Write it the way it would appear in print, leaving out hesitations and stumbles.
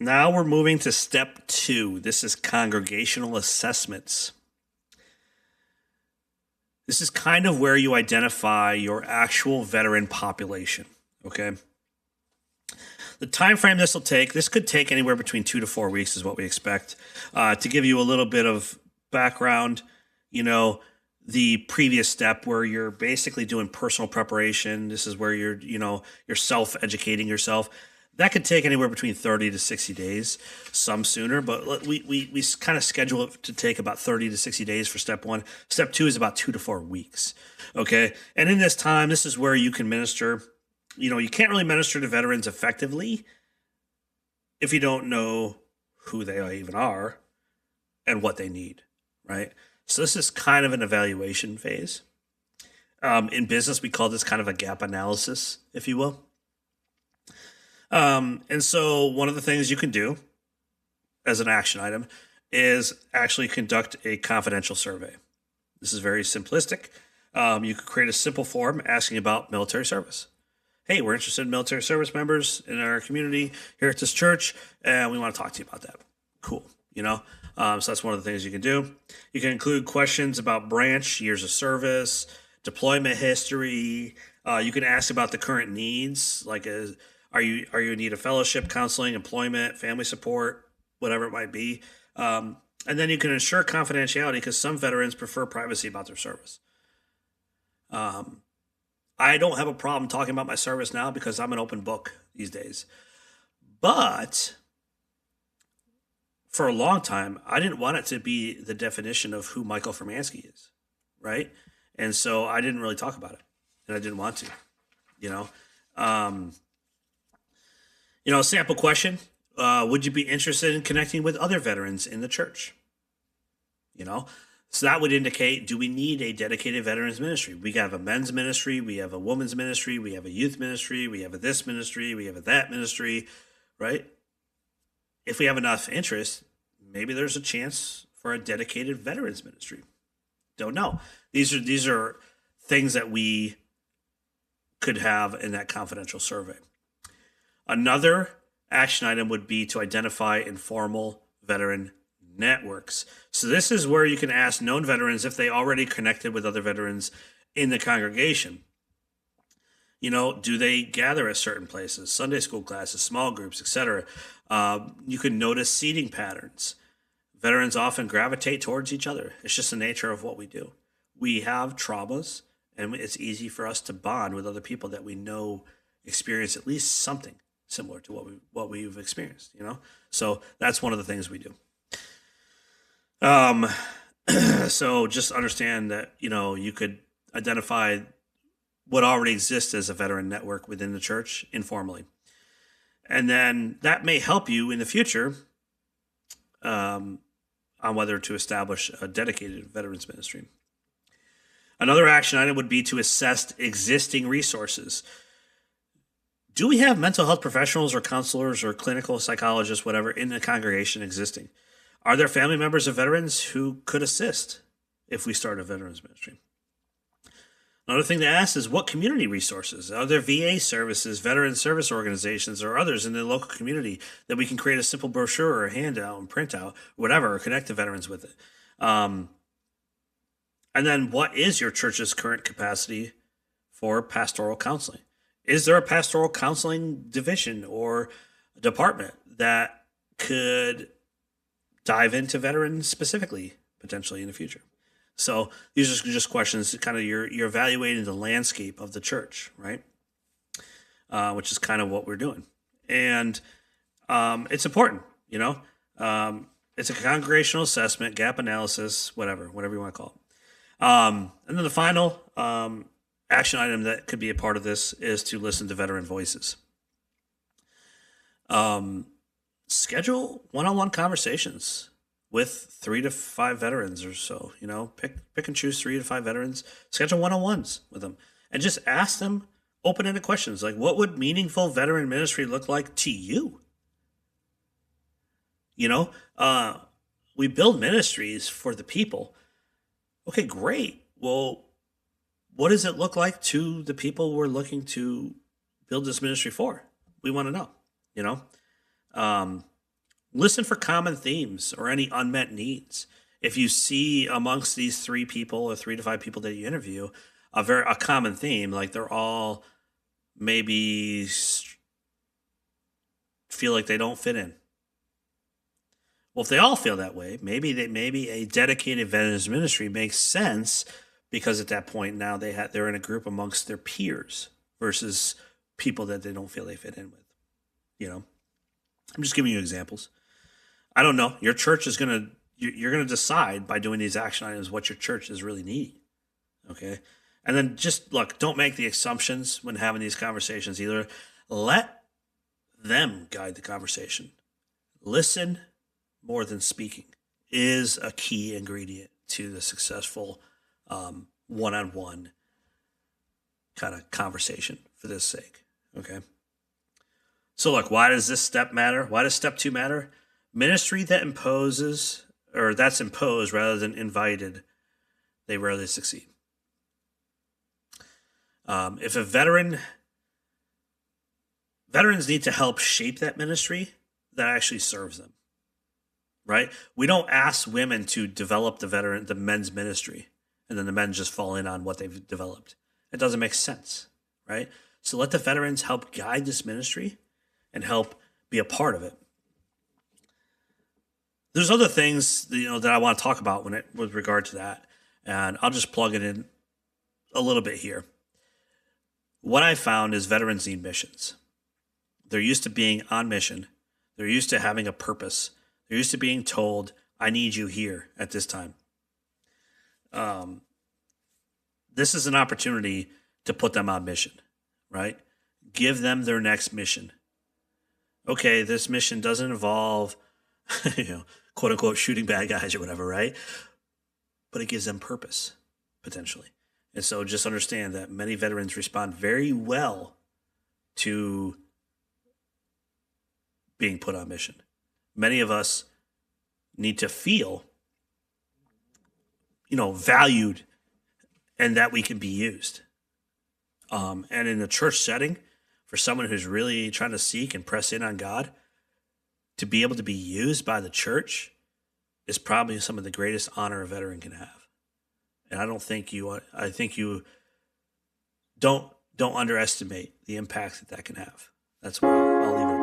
Now we're moving to step 2. This is congregational assessments. This is kind of where you identify your actual veteran population, okay? The time frame this could take anywhere between 2 to 4 weeks is what we expect. To give you a little bit of background, the previous step where you're basically doing personal preparation, this is where you're self-educating yourself. That could take anywhere between 30 to 60 days, some sooner, but we kind of schedule it to take about 30 to 60 days for step 1. Step 2 is about 2 to 4 weeks, okay? And in this time, this is where you can minister. You can't really minister to veterans effectively if you don't know who they even are and what they need, right? So this is kind of an evaluation phase. In business, we call this kind of a gap analysis, if you will. And so one of the things you can do as an action item is actually conduct a confidential survey. This is very simplistic. You could create a simple form asking about military service. Hey, we're interested in military service members in our community here at this church, and we want to talk to you about that. Cool. So that's one of the things you can do. You can include questions about branch, years of service, deployment history. You can ask about the current needs, like are you in need of fellowship, counseling, employment, family support, whatever it might be. And then you can ensure confidentiality because some veterans prefer privacy about their service. I don't have a problem talking about my service now because I'm an open book these days. But for a long time, I didn't want it to be the definition of who Michael Furmanski is, right? And so I didn't really talk about it, and I didn't want to, sample question. Would you be interested in connecting with other veterans in the church? So that would indicate, do we need a dedicated veterans ministry? We have a men's ministry, we have a women's ministry, we have a youth ministry, we have a this ministry, we have a that ministry, right? If we have enough interest, maybe there's a chance for a dedicated veterans ministry. Don't know. These are things that we could have in that confidential survey. Another action item would be to identify informal veteran networks. So this is where you can ask known veterans if they already connected with other veterans in the congregation. Do they gather at certain places, Sunday school classes, small groups, etc. You can notice seating patterns. Veterans often gravitate towards each other. It's just the nature of what we do. We have traumas, and it's easy for us to bond with other people that we know experience at least something similar to what we've experienced. So that's one of the things we do. So just understand that you could identify what already exists as a veteran network within the church informally. And then that may help you in the future on whether to establish a dedicated veterans ministry. Another action item would be to assess existing resources. Do we have mental health professionals or counselors or clinical psychologists, whatever, in the congregation existing? Are there family members of veterans who could assist if we start a veterans ministry? Another thing to ask is, what community resources? Are there VA services, veteran service organizations, or others in the local community that we can create a simple brochure or a handout and print out, whatever, or connect the veterans with it? And then what is your church's current capacity for pastoral counseling? Is there a pastoral counseling division or department that could dive into veterans specifically, potentially in the future? So these are just questions, kind of you're evaluating the landscape of the church, right? Which is kind of what we're doing. And it's important, it's a congregational assessment, gap analysis, whatever you want to call it. And then the final action item that could be a part of this is to listen to veteran voices. Schedule one-on-one conversations with 3 to 5 veterans or so. Pick and choose 3 to 5 veterans. Schedule one-on-ones with them, and just ask them open-ended questions like, "What would meaningful veteran ministry look like to you?" We build ministries for the people. Okay, great. Well, what does it look like to the people we're looking to build this ministry for? We want to know. Listen for common themes or any unmet needs. If you see amongst these 3 people or 3 to 5 people that you interview a common theme, like they're all maybe feel like they don't fit in. Well, if they all feel that way, maybe a dedicated veterans ministry makes sense, because at that point now they're in a group amongst their peers versus people that they don't feel they fit in with. I'm just giving you examples. I don't know. Your church is you're gonna decide by doing these action items what your church is really needing. Okay, and then just look. Don't make the assumptions when having these conversations either. Let them guide the conversation. Listen more than speaking is a key ingredient to the successful one-on-one kind of conversation for this sake. Okay. So look, why does this step matter? Why does step 2 matter? Ministry that's imposed rather than invited, they rarely succeed. If veterans need to help shape that ministry that actually serves them, right? We don't ask women to develop the men's ministry, and then the men just fall in on what they've developed. It doesn't make sense, right? So let the veterans help guide this ministry and help be a part of it. There's other things that I want to talk about with regard to that, and I'll just plug it in a little bit here. What I found is veterans need missions. They're used to being on mission. They're used to having a purpose. They're used to being told, "I need you here at this time." This is an opportunity to put them on mission, right? Give them their next mission. Okay, this mission doesn't involve, quote unquote, shooting bad guys or whatever, right? But it gives them purpose, potentially. And so just understand that many veterans respond very well to being put on mission. Many of us need to feel, valued and that we can be used. And in a church setting, for someone who's really trying to seek and press in on God, to be able to be used by the church is probably some of the greatest honor a veteran can have. And I think you don't underestimate the impact that can have. That's where I'll leave it.